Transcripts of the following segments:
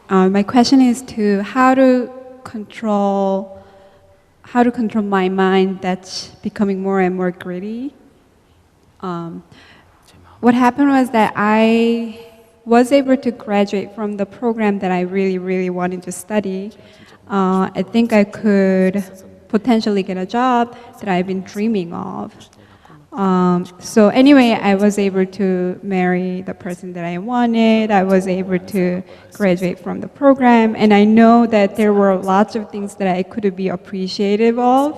My question is to control how to control my mind that's becoming more and more greedy. What happened was that I was able to graduate from the program that I really, really wanted to study. I think I could potentially get a job that I've been dreaming of. So anyway, I was able to marry the person that I wanted. I was able to graduate from the program, and I know that there were lots of things that I could be appreciative of.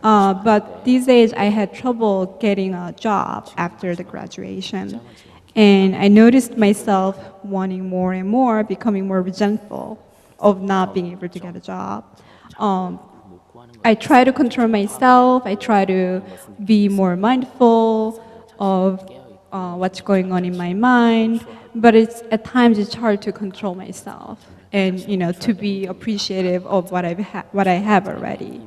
But these days, I had trouble getting a job after the graduation. And I noticed myself wanting more and more, becoming more resentful of not being able to get a job. I try to control myself. I try to be more mindful of what's going on in my mind. But at times it's hard to control myself and to be appreciative of what I have already.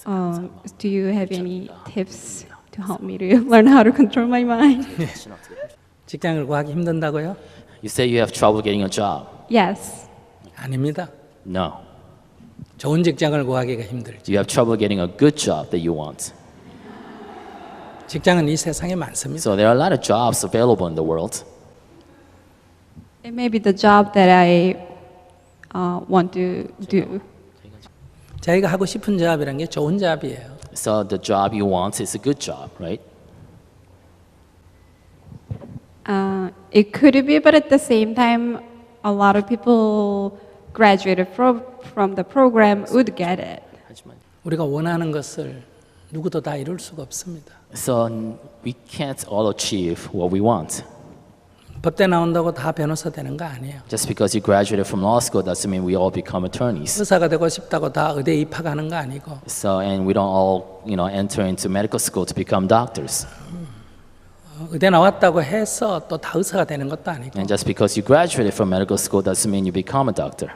Do you have any tips to help me to learn how to control my mind? 직장을 구하기 힘든다고요? You say you have trouble getting a job. Yes. 아닙니다. No. 좋은 직장을 구하기가 힘들죠. You have trouble getting a good job that you want. 직장은 이 세상에 많습니다. So there are a lot of jobs available in the world. It may be the job that I want to do. 자기가 하고 싶은 잡이라는 게 좋은 잡이에요. So the job you want is a good job, right? It could be, but at the same time, a lot of people graduated from the program would get it. 우리가 원하는 것을 누구도 다 이룰 수가 없습니다. So we can't all achieve what we want. 법대 나온다고 다 변호사 되는 거 아니에요. Just because you graduated from law school doesn't mean we all become attorneys. 의사가 되고 싶다고 다 의대 입학하는 거 아니고. So and we don't all, enter into medical school to become doctors. 의대 나왔다고 해서 또 다 의사가 되는 것도 아니고. And just because you graduated from medical school doesn't mean you become a doctor.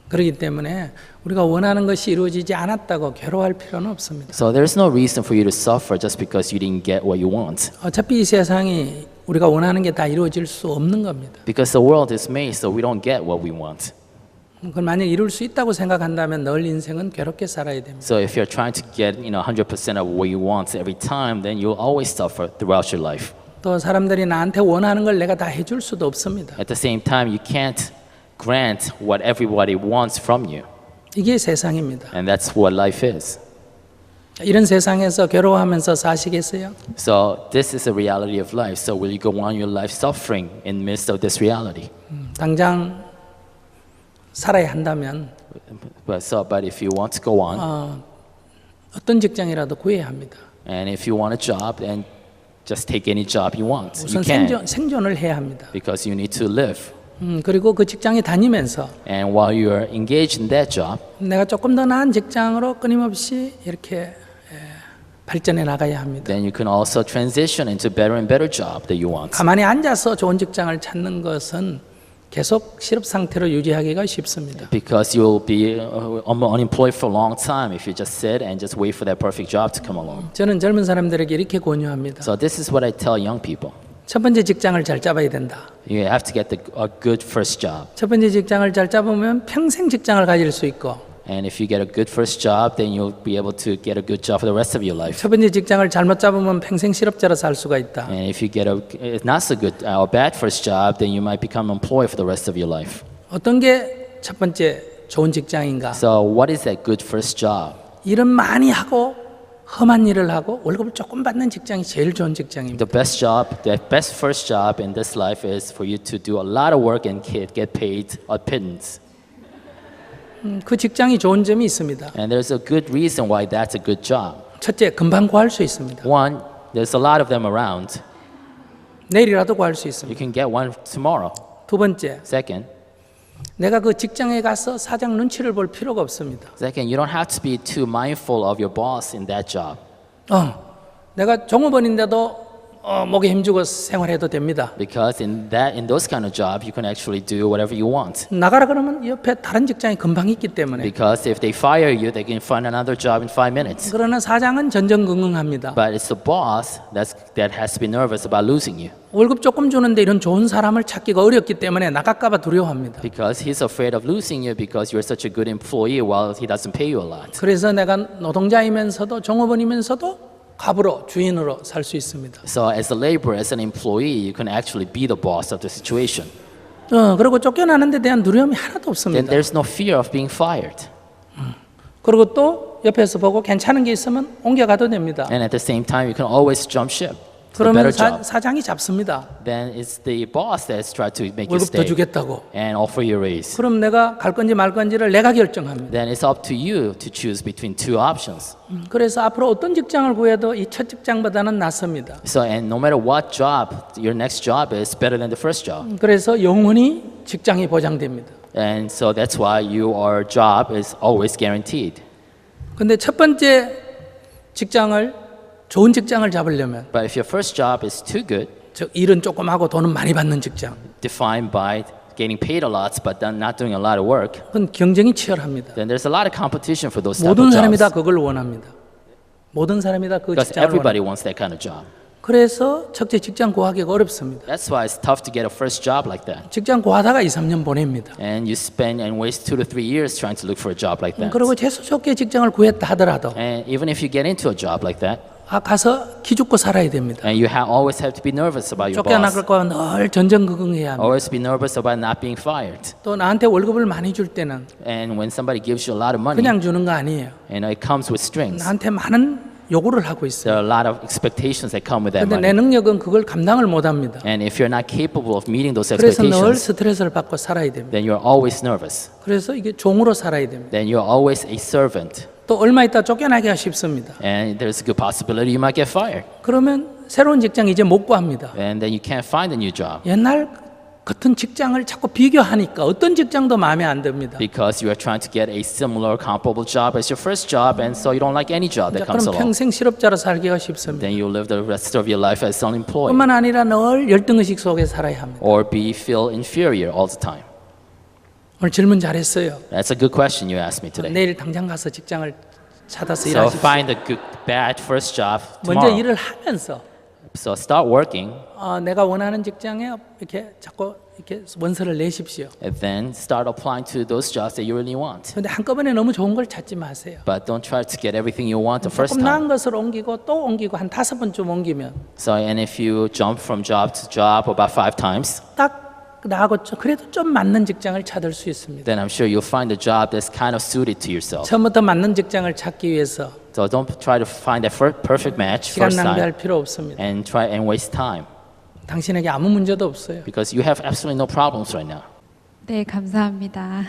그렇기 때문에 우리가 원하는 것이 이루어지지 않았다고 괴로워할 필요는 없습니다. So there's no reason for you to suffer just because you didn't get what you want. 어차피 이 세상이 우리가 원하는 게 다 이루어질 수 없는 겁니다. Because the world is made so we don't get what we want. 그걸 만약 이룰 수 있다고 생각한다면 늘 인생은 괴롭게 살아야 됩니다. So if you're trying to get, 100% of what you want every time, then you'll always suffer throughout your life. 또 사람들이 나한테 원하는 걸 내가 다 해줄 수도 없습니다. At the same time, you can't grant what everybody wants from you. 이게 세상입니다. And that's what life is. 이런 세상에서 괴로워하면서 사시겠어요? So this is the reality of life. So will you go on your life suffering in the midst of this reality? 당장 살아야 한다면 But if you want to go on, 어떤 직장이라도 구해야 합니다. and if you want a job, then just take any job you want. You 우선 can, 생존을 해야 합니다. because you need to live. 그리고 그 직장에 다니면서 And while you're engaged in that job, 내가 조금 더 나은 직장으로 끊임없이 이렇게 발전해 나가야 합니다. then you can also transition into better and better job that you want. 가만히 앉아서 좋은 직장을 찾는 것은 계속 실업 상태로 유지하기가 쉽습니다. Because you'll be unemployed for a long time if you just sit and just wait for that perfect job to come along. 저는 젊은 사람들에게 이렇게 권유합니다. So this is what I tell young people. 첫 번째 직장을 잘 잡아야 된다. You have to get a good first job. 첫 번째 직장을 잘 잡으면 평생 직장을 가질 수 있고 And if you get a good first job, then you'll be able to get a good job for the rest of your life. 첫 번째 직장을 잘못 잡으면 평생 실업자로 살 수가 있다. And if you get a not so good or bad first job, then you might become employed for the rest of your life. 어떤 게 첫 번째 좋은 직장인가? So what is that good first job? 일은 많이 하고 험한 일을 하고 월급을 조금 받는 직장이 제일 좋은 직장입니다. The best first job in this life is for you to do a lot of work and get paid a pittance. 그 직장이 좋은 점이 있습니다. And there's a good reason why that's a good job. 첫째, 금방 구할 수 있습니다. One, there's a lot of them around. 내일이라도 구할 수 You 있습니다. can get one tomorrow. 두 번째, Second, 내가 그 직장에 가서 사장 눈치를 볼 필요가 없습니다. you don't have to be too mindful of your boss in that job. 내가 종업원인데도 목에 힘주고 생활해도 됩니다. Because in those kind of job, you can actually do whatever you want. 나가라 그러면 옆에 다른 직장이 금방 있기 때문에. Because if they fire you, they can find another job in 5 minutes. 그러나 사장은 전전긍긍합니다. But it's the boss that has to be nervous about losing you. 월급 조금 주는데 이런 좋은 사람을 찾기가 어렵기 때문에 나갈까봐 두려워합니다. Because he's afraid of losing you because you're such a good employee while he doesn't pay you a lot. 그래서 내가 노동자이면서도 종업원이면서도 갑으로 주인으로 살 수 있습니다. So as a laborer, as an employee, you can actually be the boss of the situation. 그리고 쫓겨나는 데 대한 두려움이 하나도 Then 없습니다. there's no fear of being fired. 그리고 또 옆에서 보고 괜찮은 게 있으면 옮겨가도 됩니다. And at the same time, you can always jump ship to a 그러면 better job. 사장이 잡습니다. Then it's the boss that's tried to make you 월급 더 stay 주겠다고. and offer you a raise. 그럼 내가 갈 건지 말 건지를 내가 결정합니다. Then it's up to you to choose between two options. 그래서 앞으로 어떤 직장을 구해도 이 첫 직장보다는 낫습니다. So, and no matter what job, your next job is better than the first job. 그래서 영원히 직장이 보장됩니다. And so that's why your job is always guaranteed. 근데 첫 번째 직장을 좋은 직장을 잡으려면 But if your first job is too good, 즉 일은 조금 하고 돈은 많이 받는 직장, defined by getting paid a lot but then not doing a lot of work, 그건 경쟁이 치열합니다. then there's a lot of competition for those type 모든 of 사람이 다 jobs. 그걸 원합니다. 모든 사람이 다 그 Because 직장을 everybody 원합니다. wants that kind of job. 그래서 첫째 직장 구하기가 어렵습니다. That's why it's tough to get a first job like that. 직장 구하다가 2, 3년 보냅니다. And you spend and waste 2 to 3 years trying to look for a job like that. 그리고 재수 좋게 직장을 구했다 하더라도 And even if you get into a job like that, 가서 기죽고 살아야 됩니다. and you always have to be nervous about your boss. 쫓겨나갈까 늘 전전긍긍해야 합니다. Always be nervous about not being fired. 또 나한테 월급을 많이 줄 때는 And when somebody gives you a lot of money, 그냥 주는 거 아니에요. it comes with strings. 나한테 많은 요구를 하고 있어요. There are a lot of expectations that come with that 근데 내 money. 능력은 그걸 감당을 못 합니다. And if you're not capable of meeting those 그래서 늘 expectations, 스트레스를 받고 살아야 됩니다. then you're always nervous. 그래서 이게 종으로 살아야 됩니다. Then you're always a servant. 또 얼마 있다 쫓겨나기가 쉽습니다. And there's a good possibility you might get fired. 그러면 새로운 직장 이제 못 구합니다. And then you can't find a new job 옛날 같은 직장을 자꾸 비교하니까 어떤 직장도 마음에 안 듭니다. because you are trying to get a similar, comparable job as your first job, and so you don't like any job that 그럼 comes along. 평생 실업자로 살기가 쉽습니다. Then you live the rest of your life as unemployed 뿐만 아니라 늘 열등의식 속에 살아야 합니다. or feel inferior all the time. 오늘 질문 잘했어요. That's a good question you asked me today. 내일 당장 가서 직장을 찾아서 So 일하십시오. find a good, bad first job 먼저 tomorrow. 일을 하면서 So start working, 내가 원하는 직장에 이렇게 자꾸 이렇게 원서를 내십시오. and then start applying to those jobs that you really want. 그런데 한꺼번에 너무 좋은 걸 찾지 마세요. But don't try to get everything you want the first 조금 time. 나은 것을 옮기고 또 옮기고 한 5번쯤 옮기면 So, and if you jump from job to job about 5 times, 딱 나하고 그래도 좀 맞는 직장을 찾을 수 있습니다. then I'm sure you'll find a job that's kind of suited to yourself. 처음부터 맞는 직장을 찾기 위해서 So don't try to find that perfect match 시간 first 낭비할 time 필요 없습니다. and try and waste time 당신에게 아무 문제도 없어요. because you have absolutely no problems right now. 네, 감사합니다.